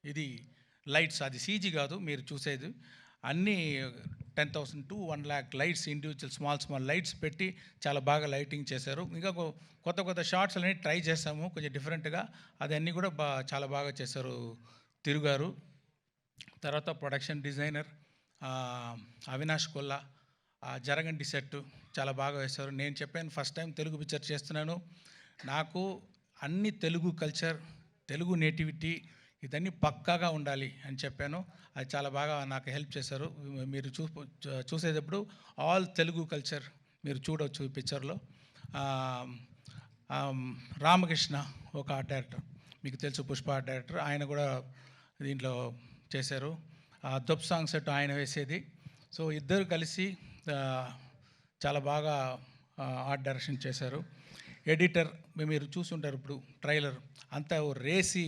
ఇది లైట్స్, అది సీజీ కాదు మీరు చూసేది. అన్నీ 10,000 to 1,00,000 lights, individual small lights పెట్టి చాలా బాగా లైటింగ్ చేశారు. ఇంకా కొత్త షార్ట్స్ అన్నీ ట్రై చేసాము కొంచెం డిఫరెంట్గా. అదన్నీ కూడా చాలా బాగా చేశారు తిరుగారు. తర్వాత ప్రొడక్షన్ డిజైనర్ అవినాష్ కొల్లా, జరగండి సెట్ చాలా బాగా వేశారు. నేను చెప్పాను ఫస్ట్ టైం తెలుగు పిక్చర్ చేస్తున్నాను, నాకు అన్ని తెలుగు కల్చర్, తెలుగు నేటివిటీ ఇదన్నీ పక్కాగా ఉండాలి అని చెప్పాను. అది చాలా బాగా నాకు హెల్ప్ చేశారు. మీరు చూసేటప్పుడు ఆల్ తెలుగు కల్చర్ మీరు చూడవచ్చు ఈ పిక్చర్లో. రామకృష్ణ ఒక ఆర్ట్ డైరెక్టర్, మీకు తెలుసు, పుష్ప ఆర్ట్ డైరెక్టర్, ఆయన కూడా దీంట్లో చేశారు. దొబ్ సాంగ్ సెట్ ఆయన వేసేది. సో ఇద్దరు కలిసి చాలా బాగా ఆర్ట్ డైరెక్షన్ చేశారు. ఎడిటర్ మీరు చూసుంటారు ఇప్పుడు ట్రైలర్ అంతా రేసి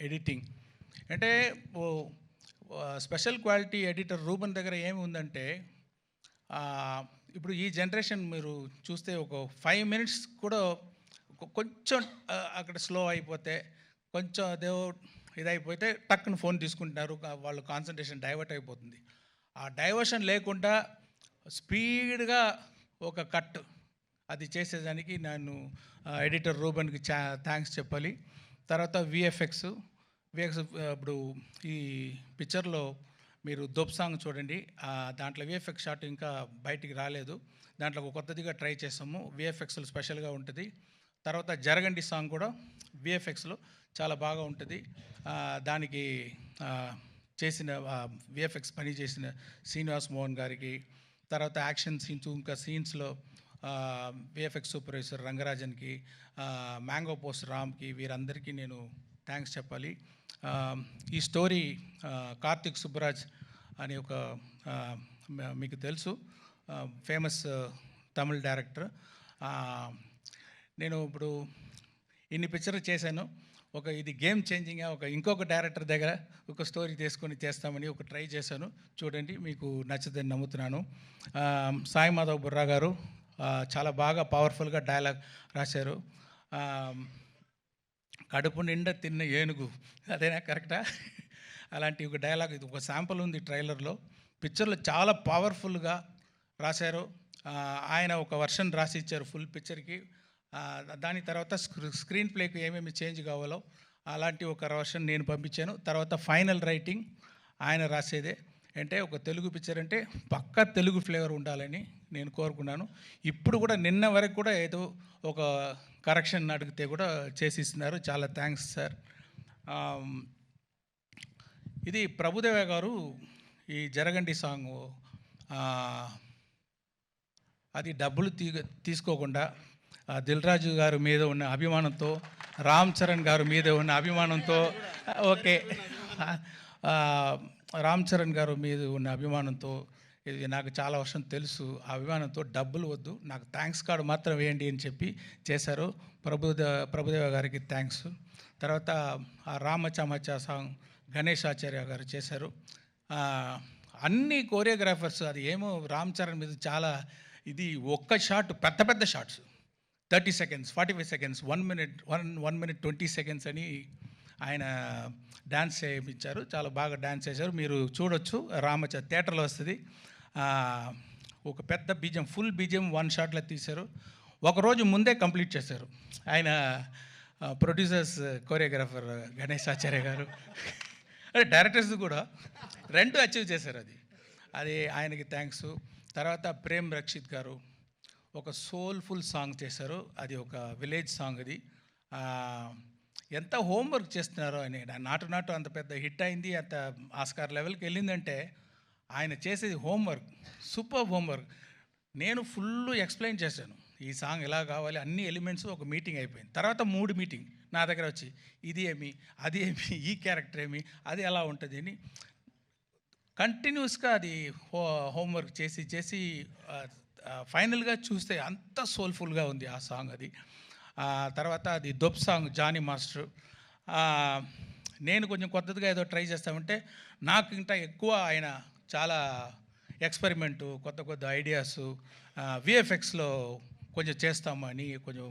ఎడిటింగ్. అంటే స్పెషల్ క్వాలిటీ ఎడిటర్ రూబన్ దగ్గర ఏమి ఉందంటే, ఇప్పుడు ఈ జనరేషన్ మీరు చూస్తే ఒక 5 minutes కూడా కొంచెం అక్కడ స్లో అయిపోతే, కొంచెం అదే ఇదైపోతే టక్కున ఫోన్ తీసుకుంటున్నారు, వాళ్ళు కాన్సన్ట్రేషన్ డైవర్ట్ అయిపోతుంది. ఆ డైవర్షన్ లేకుండా స్పీడ్గా ఒక కట్ అది చేసేదానికి నేను ఎడిటర్ రూబన్కి థ్యాంక్స్ చెప్పాలి. తర్వాత విఎఫ్ఎక్స్ ఇప్పుడు ఈ పిక్చర్లో మీరు దొబ్ సాంగ్ చూడండి, దాంట్లో విఎఫ్ఎక్స్ షాట్ ఇంకా బయటికి రాలేదు, దాంట్లో ఒక కొత్తదిగా ట్రై చేసాము, విఎఫ్ఎక్స్లో స్పెషల్గా ఉంటుంది. తర్వాత జరగండి సాంగ్ కూడా విఎఫ్ఎక్స్లో చాలా బాగా ఉంటుంది. దానికి చేసిన విఎఫ్ఎక్స్ పని చేసిన శ్రీనివాస్ మోహన్ గారికి, తర్వాత యాక్షన్ సీన్స్ ఇంకా సీన్స్లో విఎఫ్ఎక్స్ సూపర్వైజర్ రంగరాజన్కి, మ్యాంగో పోస్ట్ రామ్కి, వీరందరికీ నేను థ్యాంక్స్ చెప్పాలి. ఈ స్టోరీ కార్తిక్ సుబ్బరాజ్ అని ఒక మీకు తెలుసు ఫేమస్ తమిళ్ డైరెక్టర్. నేను ఇప్పుడు ఇన్ని పిక్చర్లు చేశాను, ఇది గేమ్ చేంజింగ్గా ఇంకొక డైరెక్టర్ దగ్గర ఒక స్టోరీ తీసుకొని చేస్తామని ట్రై చేశాను. చూడండి, మీకు నచ్చుదని నమ్ముతున్నాను. సాయి మాధవ్ బుర్రా గారు చాలా బాగా పవర్ఫుల్గా డైలాగ్ రాశారు. కడుపు నిండా తిన్న ఏనుగు, అదేనా కరెక్టా? అలాంటి ఒక డైలాగ్, ఇది ఒక శాంపుల్ ఉంది ట్రైలర్లో. పిక్చర్లో చాలా పవర్ఫుల్గా రాశారు. ఆయన ఒక వర్షన్ రాసి ఇచ్చారు ఫుల్ పిక్చర్కి. దాని తర్వాత స్క్రీన్ ప్లేకి ఏమేమి చేంజ్ కావాలో అలాంటి ఒక వర్షన్ నేను పంపించాను. తర్వాత ఫైనల్ రైటింగ్ ఆయన రాసేదే. అంటే ఒక తెలుగు పిక్చర్ అంటే పక్కా తెలుగు ఫ్లేవర్ ఉండాలని నేను కోరుకున్నాను. ఇప్పుడు కూడా నిన్న వరకు కూడా ఏదో ఒక కరెక్షన్ అడిగితే కూడా చేసి ఇస్తున్నారు. చాలా థ్యాంక్స్ సార్. ఇది ప్రభుదేవ గారు ఈ జరగండి సాంగ్ అది డబ్బులు తీసుకోకుండా దిల్ రాజు గారి మీద ఉన్న అభిమానంతో, రామ్ చరణ్ గారి మీద ఉన్న అభిమానంతో, ఓకే, రామ్ చరణ్ గారు మీద ఉన్న అభిమానంతో, ఇది నాకు చాలా వర్షం తెలుసు, ఆ అభిమానంతో డబ్బులు వద్దు, నాకు థ్యాంక్స్ కార్డు మాత్రం వేయండి అని చెప్పి చేశారు. ప్రభుదేవ గారికి థ్యాంక్స్. తర్వాత రామచమచ సాంగ్ గణేష్ ఆచార్య గారు చేశారు. అన్ని కోరియోగ్రాఫర్స్, అది ఏమో రామ్ చరణ్ మీద చాలా ఇది ఒక్క షాట్, పెద్ద shots 30 seconds, 45 seconds, 1 minute 20 seconds అని ఆయన డ్యాన్స్ చేయించారు. చాలా బాగా డ్యాన్స్ చేశారు, మీరు చూడొచ్చు. థియేటర్లో వస్తుంది. ఒక పెద్ద బీజం, ఫుల్ బీజం 1 shotలో తీశారు. ఒకరోజు ముందే కంప్లీట్ చేశారు ఆయన. ప్రొడ్యూసర్స్, కోరియోగ్రాఫర్ గణేష్ ఆచార్య గారు, డైరెక్టర్స్ కూడా 2 అచీవ్ చేశారు. అది ఆయనకి థ్యాంక్స్. తర్వాత ప్రేమ్ రక్షిత్ గారు ఒక సోల్ఫుల్ సాంగ్ చేశారు, అది ఒక విలేజ్ సాంగ్. అది ఎంత హోంవర్క్ చేస్తున్నారో అని, నాటు అంత పెద్ద హిట్ అయింది, అంత ఆస్కార్ లెవెల్కి వెళ్ళిందంటే ఆయన చేసేది హోంవర్క్, సూపర్ హోంవర్క్. నేను ఫుల్ ఎక్స్ప్లెయిన్ చేశాను, ఈ సాంగ్ ఎలా కావాలి, అన్ని ఎలిమెంట్స్. ఒక మీటింగ్ అయిపోయింది. తర్వాత 3 మీటింగ్ నా దగ్గర వచ్చి, ఇది ఏమి, అది ఏమి, ఈ క్యారెక్టర్ ఏమి, అది ఎలా ఉంటుంది అని కంటిన్యూస్గా అది హోంవర్క్ చేసి ఫైనల్గా చూస్తే అంత సోల్ఫుల్గా ఉంది ఆ సాంగ్. అది తర్వాత అది దొబ్ సాంగ్ జానీ మాస్టర్. నేను కొంచెం కొత్తగా ఏదో ట్రై చేస్తామంటే, నాకు ఇంకా ఎక్కువ ఆయన చాలా ఎక్స్పెరిమెంటు, కొత్త ఐడియాస్, విఎఫ్ఎక్స్లో కొంచెం చేస్తామని కొంచెం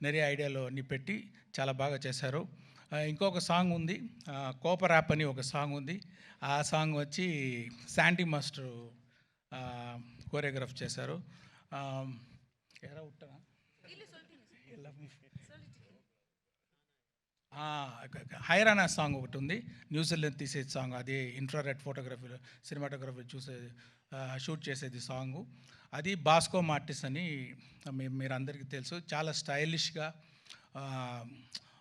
நிறைய ఐడియాలు అన్నీ పెట్టి చాలా బాగా చేశారు. ఇంకొక సాంగ్ ఉంది, కోప ర్యాప్ అని ఒక సాంగ్ ఉంది. ఆ సాంగ్ వచ్చి శాంటీ మాస్టర్ కోరియోగ్రాఫ్ చేశారు. ఎరా ఉట్టనా హైరానా సాంగ్ ఒకటి ఉంది, న్యూజిలాండ్ తీసేది సాంగ్, అది ఇన్ఫ్రారెడ్ ఫోటోగ్రఫీలో సినిమాటోగ్రఫీ చూసేది, షూట్ చేసేది సాంగు. అది బాస్కో మార్టిస్ అని మీరు అందరికీ తెలుసు. చాలా స్టైలిష్గా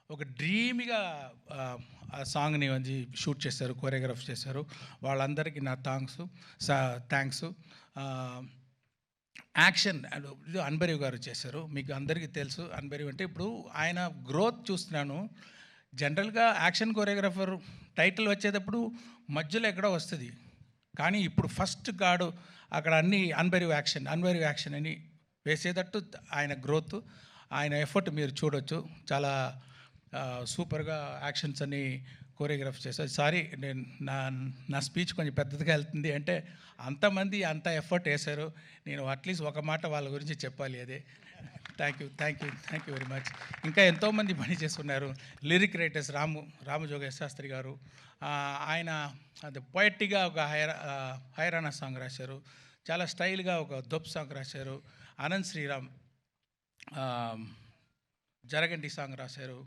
ఒక డ్రీమ్గా ఆ సాంగ్ని వచ్చి షూట్ చేశారు, కోరియోగ్రాఫ్ చేశారు. వాళ్ళందరికీ నా థ్యాంక్స్. యాక్షన్ ఇది అన్బరీవ్ గారు చేశారు. మీకు అందరికీ తెలుసు అన్బరీవ్ అంటే. ఇప్పుడు ఆయన గ్రోత్ చూస్తున్నాను. జనరల్గా యాక్షన్ కొరియోగ్రాఫర్ టైటిల్ వచ్చేటప్పుడు మధ్యలో ఎక్కడో వస్తుంది, కానీ ఇప్పుడు ఫస్ట్ గాడు అక్కడ అన్ని అన్బరీవ్ యాక్షన్ అని వేసేటట్టు ఆయన గ్రోత్, ఆయన ఎఫర్ట్ మీరు చూడొచ్చు. చాలా సూపర్గా యాక్షన్స్ అన్ని కోరియోగ్రాఫ్ చేశారు. సారీ, నేను నా స్పీచ్ కొంచెం పెద్దదిగా వెళ్తుంది అంటే అంతమంది అంత ఎఫర్ట్ వేశారు. నేను అట్లీస్ట్ ఒక మాట వాళ్ళ గురించి చెప్పాలి. అదే థ్యాంక్ యూ వెరీ మచ్. ఇంకా ఎంతోమంది పని చేస్తున్నారు. లిరిక్ రైటర్స్ రామజోగేశ్ శాస్త్రి గారు, ఆయన అది పొయట్టిగా ఒక హైరానా సాంగ్ రాశారు. చాలా స్టైల్గా ఒక దొప్ సాంగ్ రాశారు. అనంత్ శ్రీరామ్ జరగండి సాంగ్ రాశారు.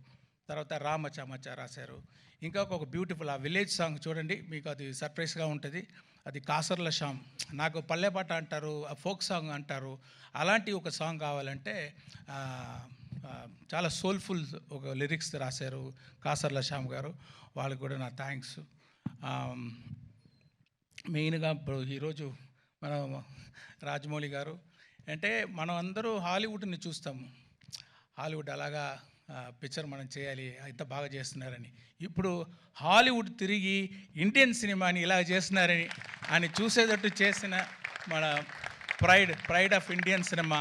తర్వాత రామచామచ రాశారు. ఇంకా ఒక బ్యూటిఫుల్ ఆ విలేజ్ సాంగ్ చూడండి, మీకు అది సర్ప్రైజ్గా ఉంటుంది. అది కాసర్ల శ్యామ్, నాకు పల్లెపాట అంటారు, ఫోక్ సాంగ్ అంటారు, అలాంటి ఒక సాంగ్ కావాలంటే చాలా సోల్ఫుల్ ఒక లిరిక్స్ రాశారు కాసర్ల శ్యామ్ గారు. వాళ్ళకి కూడా నా థ్యాంక్స్. మెయిన్గా ఇప్పుడు ఈరోజు మనం రాజమౌళి గారు అంటే, మనం అందరూ హాలీవుడ్ని చూస్తాము. హాలీవుడ్ అలాగా పిక్చర్ మనం చేయాలి, ఇంత బాగా చేస్తున్నారని. ఇప్పుడు హాలీవుడ్ తిరిగి ఇండియన్ సినిమాని ఇలా చేస్తున్నారని చూసేటట్టు చేసిన మన pride of Indian cinema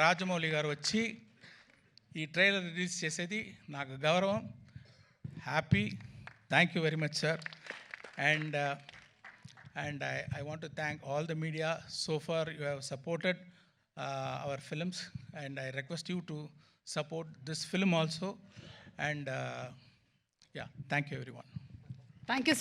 Rajamouli గారు వచ్చి ఈ ట్రైలర్ రిలీజ్ చేసేది నాకు గౌరవం. Happy. Thank you very much sir. And I want to thank all the media. So far you have supported our films, and I request you to support this film also. And yeah, thank you everyone. Thank you so